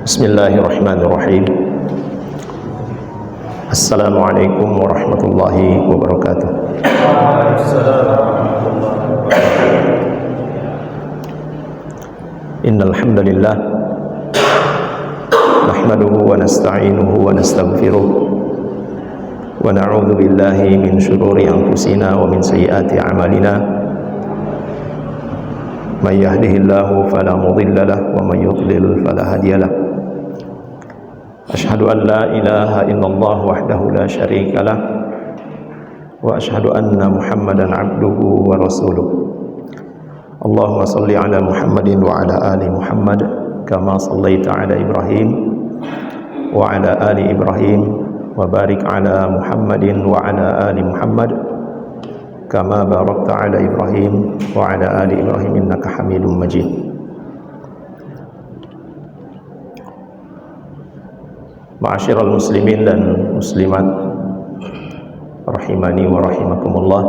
Bismillahirrahmanirrahim. Assalamualaikum warahmatullahi wabarakatuh. Innal hamdalillah nahmaduhu wa nasta'inuhu wa nastaghfiruh wa na'udzu billahi min shururi anfusina wa min sayyiati a'malina. Man yahdihillahu fala mudilla lahu wa man yudlil fala hadiya lahu. Asyhadu an la ilaha illallah wahdahu la syarika lah wa asyhadu anna Muhammadan abduhu wa rasuluh. Allahumma salli ala Muhammadin wa ala ali Muhammad kama sallaita ala Ibrahim wa ala ali Ibrahim wa barik ala Muhammadin wa ala ali Muhammad kama barakta ala Ibrahim wa ala ali Ibrahim innaka Hamidum Majid. Ma'asyiral muslimin dan muslimat rahimani wa rahimakumullah.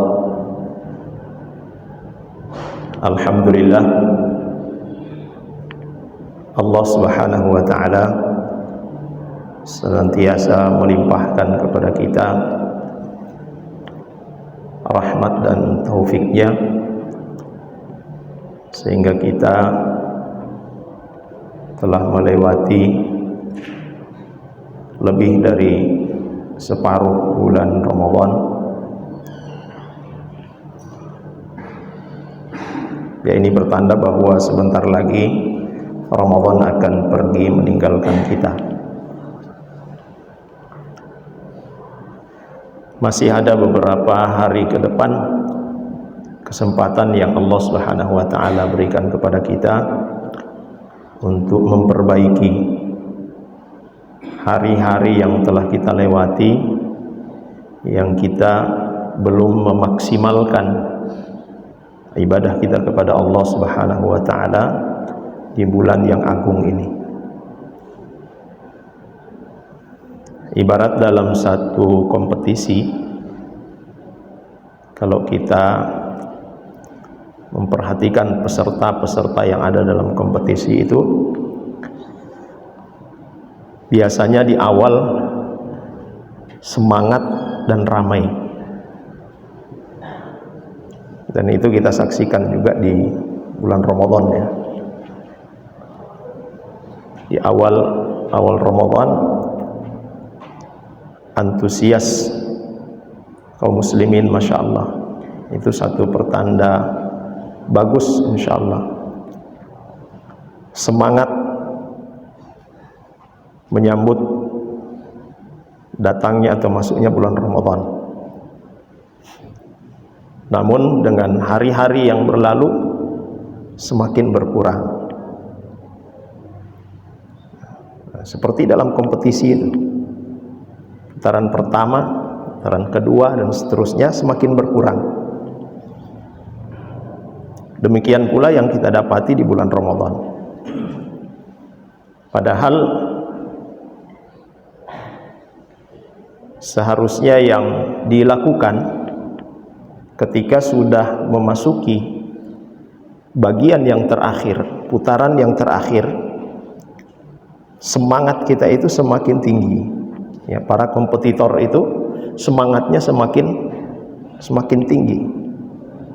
Alhamdulillah, Allah Subhanahu wa taala senantiasa melimpahkan kepada kita rahmat dan taufiknya sehingga kita telah melewati lebih dari separuh bulan Ramadan. Ya, ini bertanda bahwa sebentar lagi Ramadan akan pergi meninggalkan kita. Masih ada beberapa hari ke depan kesempatan yang Allah Subhanahu wa taala berikan kepada kita untuk memperbaiki hari-hari yang telah kita lewati, yang kita belum memaksimalkan ibadah kita kepada Allah Subhanahu wa taala di bulan yang agung ini. Ibarat dalam satu kompetisi, kalau kita memperhatikan peserta-peserta yang ada dalam kompetisi itu, biasanya di awal semangat dan ramai, dan itu kita saksikan juga di bulan Ramadan ya. Di awal Ramadan, antusias kaum muslimin, masya Allah, itu satu pertanda bagus, insya Allah. Semangat menyambut datangnya atau masuknya bulan Ramadan. Namun dengan hari-hari yang berlalu semakin berkurang. Seperti dalam kompetisi itu, putaran pertama, putaran kedua, dan seterusnya semakin berkurang. Demikian pula yang kita dapati di bulan Ramadan. Padahal seharusnya yang dilakukan ketika sudah memasuki bagian yang terakhir, putaran yang terakhir, semangat kita itu semakin tinggi. Ya, para kompetitor itu semangatnya semakin tinggi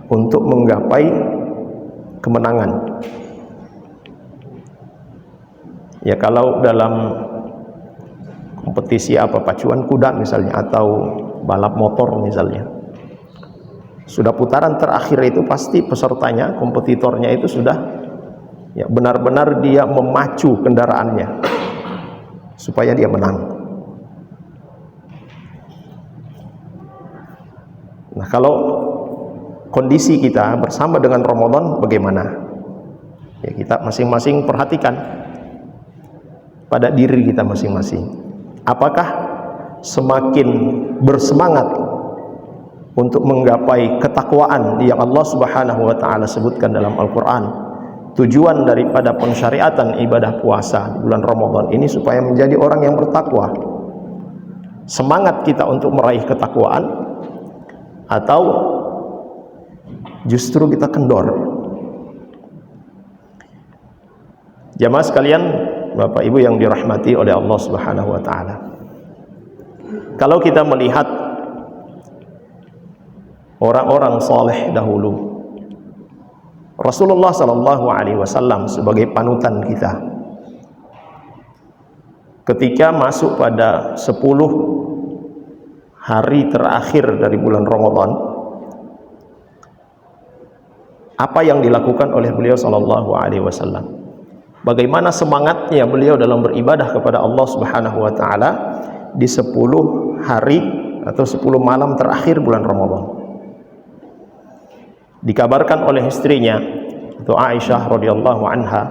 untuk menggapai kemenangan. Ya, kalau dalam kompetisi pacuan kuda misalnya, atau balap motor misalnya, sudah putaran terakhir itu pasti pesertanya, kompetitornya itu sudah ya benar-benar dia memacu kendaraannya supaya dia menang. Nah, kalau kondisi kita bersama dengan Ramadan bagaimana? Ya, kita masing-masing perhatikan pada diri kita masing-masing. Apakah semakin bersemangat untuk menggapai ketakwaan yang Allah Subhanahu wa taala sebutkan dalam Al-Qur'an? Tujuan daripada pensyariatan ibadah puasa di bulan Ramadan ini supaya menjadi orang yang bertakwa. Semangat kita untuk meraih ketakwaan, atau justru kita kendor? Jamaah sekalian, Bapak Ibu yang dirahmati oleh Allah Subhanahu wa taala. Kalau kita melihat orang-orang saleh dahulu, Rasulullah sallallahu alaihi wasallam sebagai panutan kita, ketika masuk pada 10 hari terakhir dari bulan Ramadan, apa yang dilakukan oleh beliau sallallahu alaihi wasallam? Bagaimana semangatnya beliau dalam beribadah kepada Allah Subhanahu wa taala di 10 hari atau 10 malam terakhir bulan Ramadan. Dikabarkan oleh istrinya, itu Aisyah radhiyallahu anha,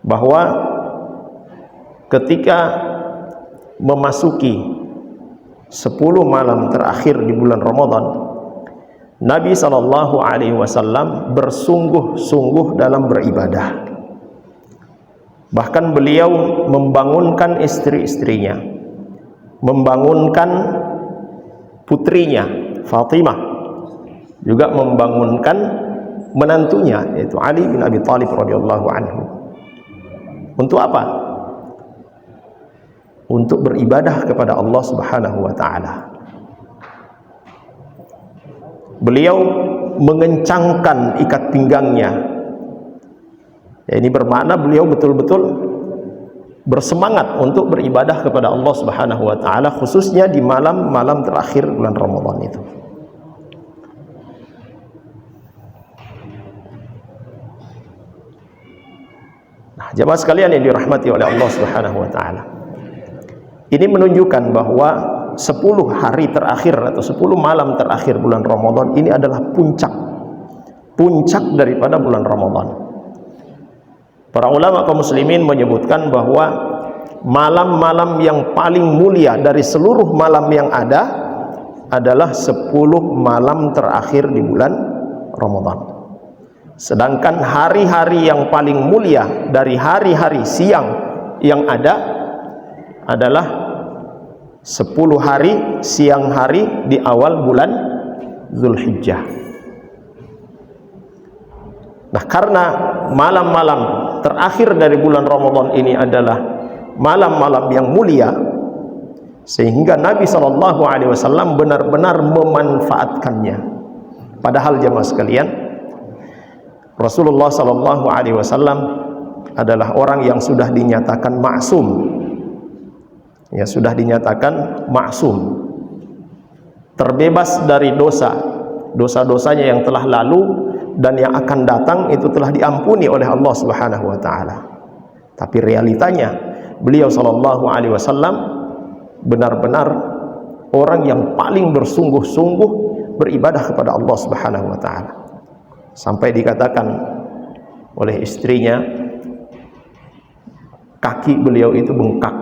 bahwa ketika memasuki 10 malam terakhir di bulan Ramadan, Nabi sallallahu alaihi wasallam bersungguh-sungguh dalam beribadah. Bahkan beliau membangunkan istri-istrinya, membangunkan putrinya Fatimah, juga membangunkan menantunya yaitu Ali bin Abi Thalib radhiyallahu anhu. Untuk apa? Untuk beribadah kepada Allah Subhanahu wa taala. Beliau mengencangkan ikat pinggangnya. Ya, ini bermakna beliau betul-betul bersemangat untuk beribadah kepada Allah Subhanahu wa taala, khususnya di malam-malam terakhir bulan Ramadan itu. Nah, jemaah sekalian yang dirahmati oleh Allah Subhanahu wa taala, ini menunjukkan bahwa 10 hari terakhir atau 10 malam terakhir bulan Ramadan ini adalah puncak daripada bulan Ramadan. Para ulama kaum muslimin menyebutkan bahwa malam-malam yang paling mulia dari seluruh malam yang ada adalah 10 malam terakhir di bulan Ramadan. Sedangkan hari-hari yang paling mulia dari hari-hari siang yang ada adalah 10 hari siang hari di awal bulan Zulhijjah. Nah, karena malam-malam terakhir dari bulan Ramadan ini adalah malam-malam yang mulia, sehingga Nabi SAW benar-benar memanfaatkannya. Padahal jemaah sekalian, Rasulullah SAW adalah orang yang sudah dinyatakan maksum. Ya, sudah dinyatakan maksum, terbebas dari dosa-dosanya yang telah lalu dan yang akan datang itu telah diampuni oleh Allah Subhanahu wa taala. Tapi realitanya beliau sallallahu alaihi wasallam benar-benar orang yang paling bersungguh-sungguh beribadah kepada Allah Subhanahu wa taala. Sampai dikatakan oleh istrinya, kaki beliau itu bengkak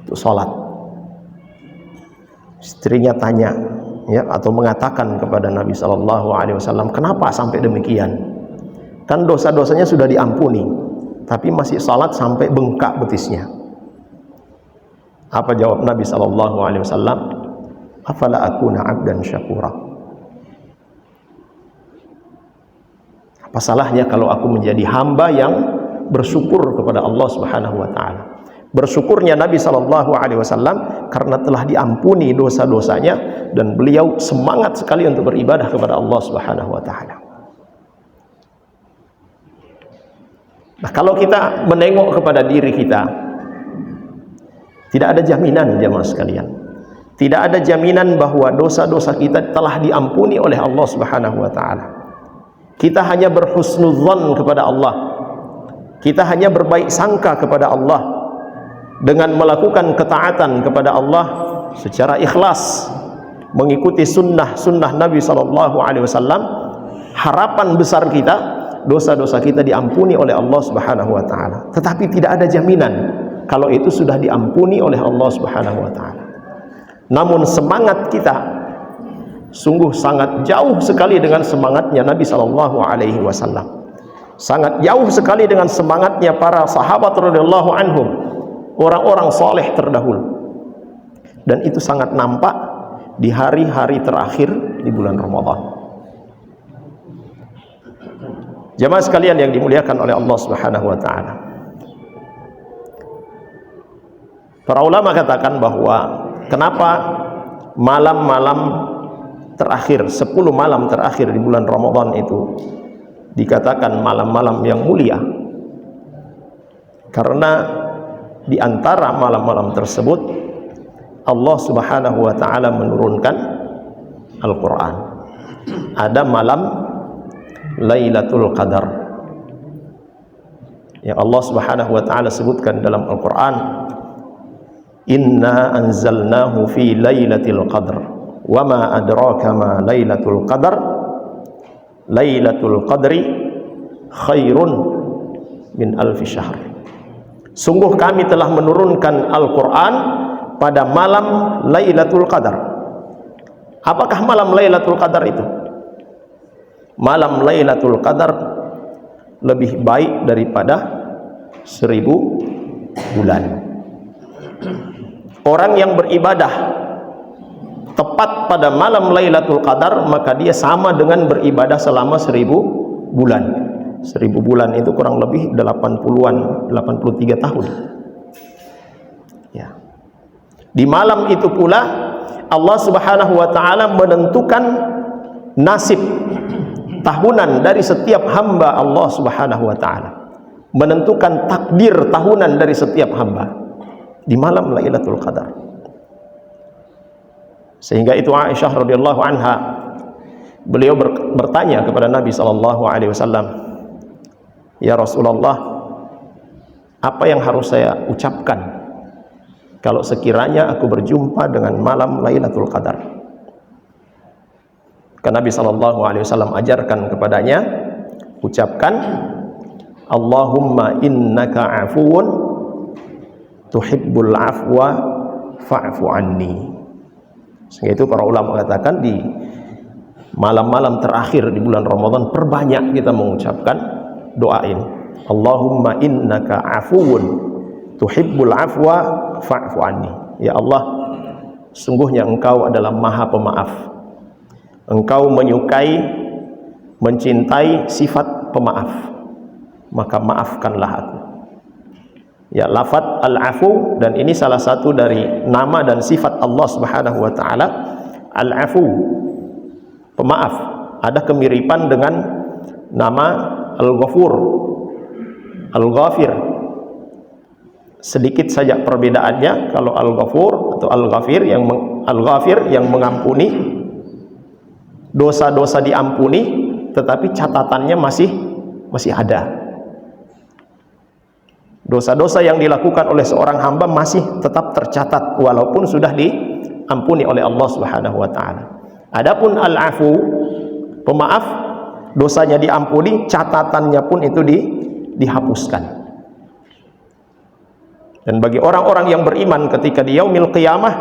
untuk sholat. Istrinya tanya, ya, atau mengatakan kepada Nabi sallallahu alaihi wasallam, kenapa sampai demikian? Kan dosa-dosanya sudah diampuni, tapi masih salat sampai bengkak betisnya. Apa jawab Nabi sallallahu alaihi wasallam? Afala akuna 'abdan syakura. Apa salahnya kalau aku menjadi hamba yang bersyukur kepada Allah Subhanahu wa taala? Bersyukurnya Nabi sallallahu alaihi wasallam karena telah diampuni dosa-dosanya dan beliau semangat sekali untuk beribadah kepada Allah Subhanahu wa taala. Nah, kalau kita menengok kepada diri kita, tidak ada jaminan jemaah sekalian. Tidak ada jaminan bahwa dosa-dosa kita telah diampuni oleh Allah Subhanahu wa taala. Kita hanya berhusnudzon kepada Allah. Kita hanya berbaik sangka kepada Allah dengan melakukan ketaatan kepada Allah secara ikhlas, mengikuti sunnah Nabi SAW. Harapan besar kita, dosa-dosa kita diampuni oleh Allah Subhanahu wa taala. Tetapi tidak ada jaminan kalau itu sudah diampuni oleh Allah Subhanahu wa taala. Namun semangat kita sungguh sangat jauh sekali dengan semangatnya Nabi SAW. Sangat jauh sekali dengan semangatnya para sahabat radhiyallahu anhum, orang-orang saleh terdahulu. Dan itu sangat nampak di hari-hari terakhir di bulan Ramadan. Jamaah sekalian yang dimuliakan oleh Allah Subhanahu wa taala, Para ulama katakan bahwa kenapa malam-malam terakhir, 10 malam terakhir di bulan Ramadan itu dikatakan malam-malam yang mulia, karena di antara malam-malam tersebut Allah Subhanahu wa taala menurunkan Al-Qur'an. Ada malam Lailatul Qadar yang Allah Subhanahu wa taala sebutkan dalam Al-Qur'an, inna anzalnahu fi lailatul qadr wa ma adraka ma lailatul qadar lailatul qadri khairun min alfi syahr. Sungguh kami telah menurunkan Al-Quran pada malam Lailatul Qadar. Apakah malam Lailatul Qadar itu? Malam Lailatul Qadar lebih baik daripada 1000 bulan. Orang yang beribadah tepat pada malam Lailatul Qadar, maka dia sama dengan beribadah selama 1000 bulan. 1000 bulan itu kurang lebih 83 tahun. Ya. Di malam itu pula Allah Subhanahu wa taala menentukan nasib tahunan dari setiap hamba Allah Subhanahu wa taala. Menentukan takdir tahunan dari setiap hamba di malam Lailatul Qadar. Sehingga itu Aisyah radhiyallahu anha, beliau bertanya kepada Nabi sallallahu alaihi wasallam, "Ya Rasulullah, apa yang harus saya ucapkan kalau sekiranya aku berjumpa dengan malam Lailatul Qadar?" Maka Nabi sallallahu alaihi wasallam ajarkan kepadanya, ucapkan, "Allahumma innaka afuwun tuhibbul afwa fa'fu anni." Sehingga itu para ulama mengatakan di malam-malam terakhir di bulan Ramadan perbanyak kita mengucapkan doa ini, Allahumma innaka afuwun tuhibbul afwa fa'fu anni. Ya Allah, sungguhnya Engkau adalah Maha Pemaaf. Engkau menyukai, mencintai sifat pemaaf, maka maafkanlah aku. Ya, lafaz al-afu, dan ini salah satu dari nama dan sifat Allah Subhanahu wa taala, al-afu, pemaaf. Ada kemiripan dengan nama Al-Ghafur, Al-Ghafir. Sedikit saja perbedaannya. Kalau Al-Ghafur atau Al-Ghafir yang mengampuni, dosa-dosa diampuni, tetapi catatannya masih ada. Dosa-dosa yang dilakukan oleh seorang hamba masih tetap tercatat walaupun sudah diampuni oleh Allah Subhanahu wa taala. Adapun Al-Afu, pemaaf, dosanya diampuni, catatannya pun itu dihapuskan. Dan bagi orang-orang yang beriman ketika di yaumil qiyamah,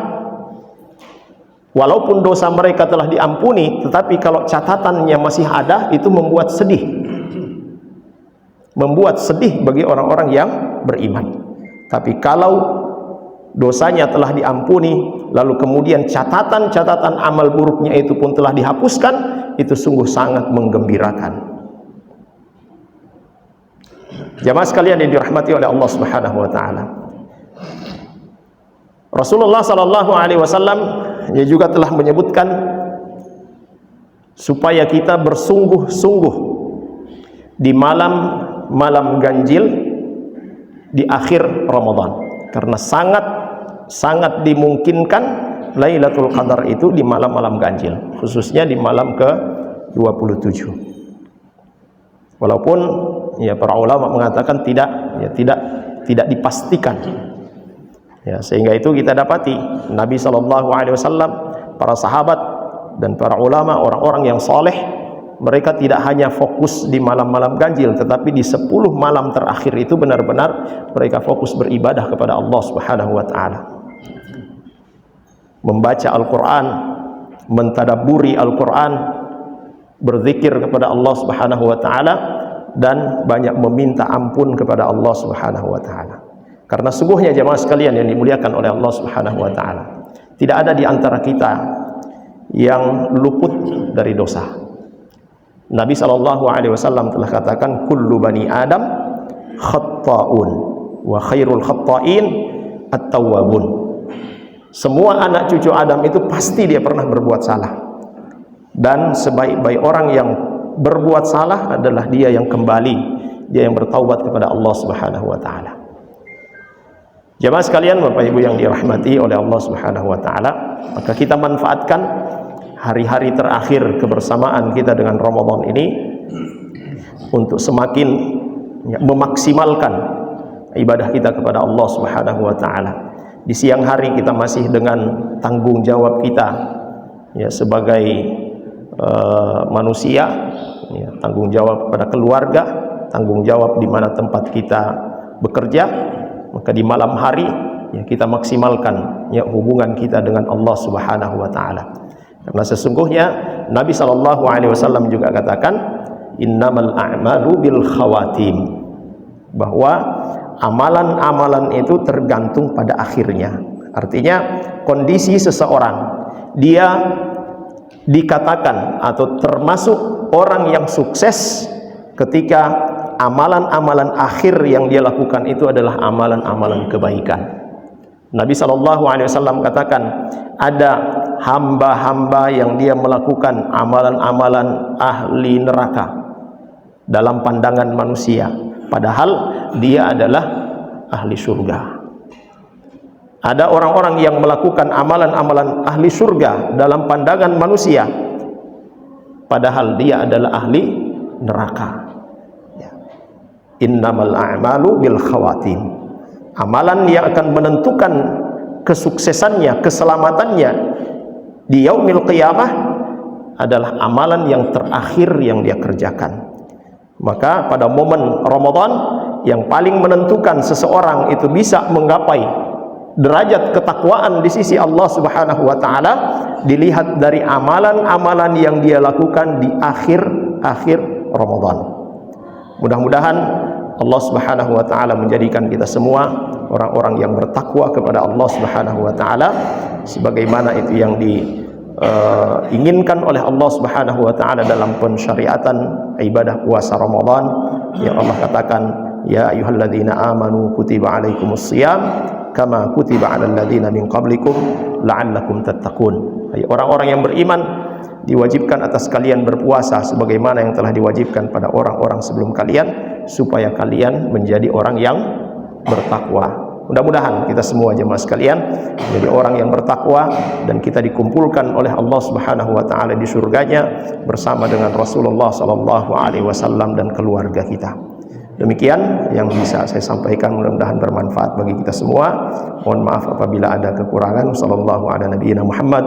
walaupun dosa mereka telah diampuni, tetapi kalau catatannya masih ada, itu membuat sedih. Membuat sedih bagi orang-orang yang beriman. Tapi kalau dosanya telah diampuni, lalu kemudian catatan-catatan amal buruknya itu pun telah dihapuskan, itu sungguh sangat menggembirakan. Jamaah sekalian yang dirahmati oleh Allah Subhanahu wa taala, Rasulullah sallallahu alaihi wasallam juga telah menyebutkan supaya kita bersungguh-sungguh di malam ganjil di akhir Ramadan, karena sangat dimungkinkan Lailatul Qadar itu di malam-malam ganjil, khususnya di malam ke-27. Walaupun ya para ulama mengatakan tidak dipastikan. Ya, sehingga itu kita dapati Nabi sallallahu alaihi wasallam, para sahabat dan para ulama, orang-orang yang saleh, mereka tidak hanya fokus di malam-malam ganjil, tetapi di 10 malam terakhir itu benar-benar mereka fokus beribadah kepada Allah Subhanahu wa taala. Membaca Al-Qur'an, mentadabburi Al-Qur'an, berzikir kepada Allah Subhanahu wa taala, dan banyak meminta ampun kepada Allah Subhanahu wa taala. Karena sungguhnya jemaah sekalian yang dimuliakan oleh Allah Subhanahu wa taala, tidak ada di antara kita yang luput dari dosa. Nabi sallallahu alaihi wasallam telah katakan, kullu bani Adam khatta'un wa khairul khatta'in at-tawwabun. Semua anak cucu Adam itu pasti dia pernah berbuat salah. Dan sebaik-baik orang yang berbuat salah adalah dia yang kembali, dia yang bertaubat kepada Allah Subhanahu wa taala. Jemaah sekalian, Bapak Ibu yang dirahmati oleh Allah Subhanahu wa taala, maka kita manfaatkan hari-hari terakhir kebersamaan kita dengan Ramadan ini untuk semakin memaksimalkan ibadah kita kepada Allah Subhanahu wa taala. Di siang hari kita masih dengan tanggung jawab kita ya sebagai manusia, ya, tanggung jawab pada keluarga, tanggung jawab di mana tempat kita bekerja. Maka di malam hari ya kita maksimalkan ya hubungan kita dengan Allah Subhanahu wa taala. Karena sesungguhnya Nabi SAW juga katakan innamal a'malu bil khawatim, bahwa amalan-amalan itu tergantung pada akhirnya. Artinya kondisi seseorang dia dikatakan atau termasuk orang yang sukses ketika amalan-amalan akhir yang dia lakukan itu adalah amalan-amalan kebaikan. Nabi SAW katakan ada hamba-hamba yang dia melakukan amalan-amalan ahli neraka dalam pandangan manusia, padahal dia adalah ahli surga. Ada orang-orang yang melakukan amalan-amalan ahli surga dalam pandangan manusia, padahal dia adalah ahli neraka. Innamal a'malu bil khawatim. Amalan yang akan menentukan kesuksesannya, keselamatannya di yaumil qiyamah adalah amalan yang terakhir yang dia kerjakan. Maka pada momen Ramadan yang paling menentukan seseorang itu bisa menggapai derajat ketakwaan di sisi Allah Subhanahu wa taala dilihat dari amalan-amalan yang dia lakukan di akhir Ramadan. Mudah-mudahan Allah Subhanahu wa taala menjadikan kita semua orang-orang yang bertakwa kepada Allah Subhanahu wa taala sebagaimana itu yang diinginkan oleh Allah Subhanahu wa taala dalam pensyariatan ibadah puasa Ramadan, yang Allah katakan ya ayyuhalladzina amanu kutiba alaikumus shiyam kama kutiba alal ladzina min qablikum la'allakum tattaqun. Hai orang-orang yang beriman, diwajibkan atas kalian berpuasa sebagaimana yang telah diwajibkan pada orang-orang sebelum kalian supaya kalian menjadi orang yang bertakwa. Mudah-mudahan kita semua jemaah sekalian menjadi orang yang bertakwa dan kita dikumpulkan oleh Allah Subhanahu wa taala di surganya bersama dengan Rasulullah sallallahu alaihi wasallam dan keluarga kita. Demikian yang bisa saya sampaikan, mudah-mudahan bermanfaat bagi kita semua. Mohon maaf apabila ada kekurangan. Sallallahu ala nabiyina Muhammad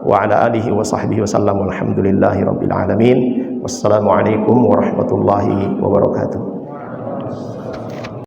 wa ala alihi wa sahbihi wasallam. Walhamdulillahi rabbil alamin. Wassalamualaikum warahmatullahi wabarakatuh.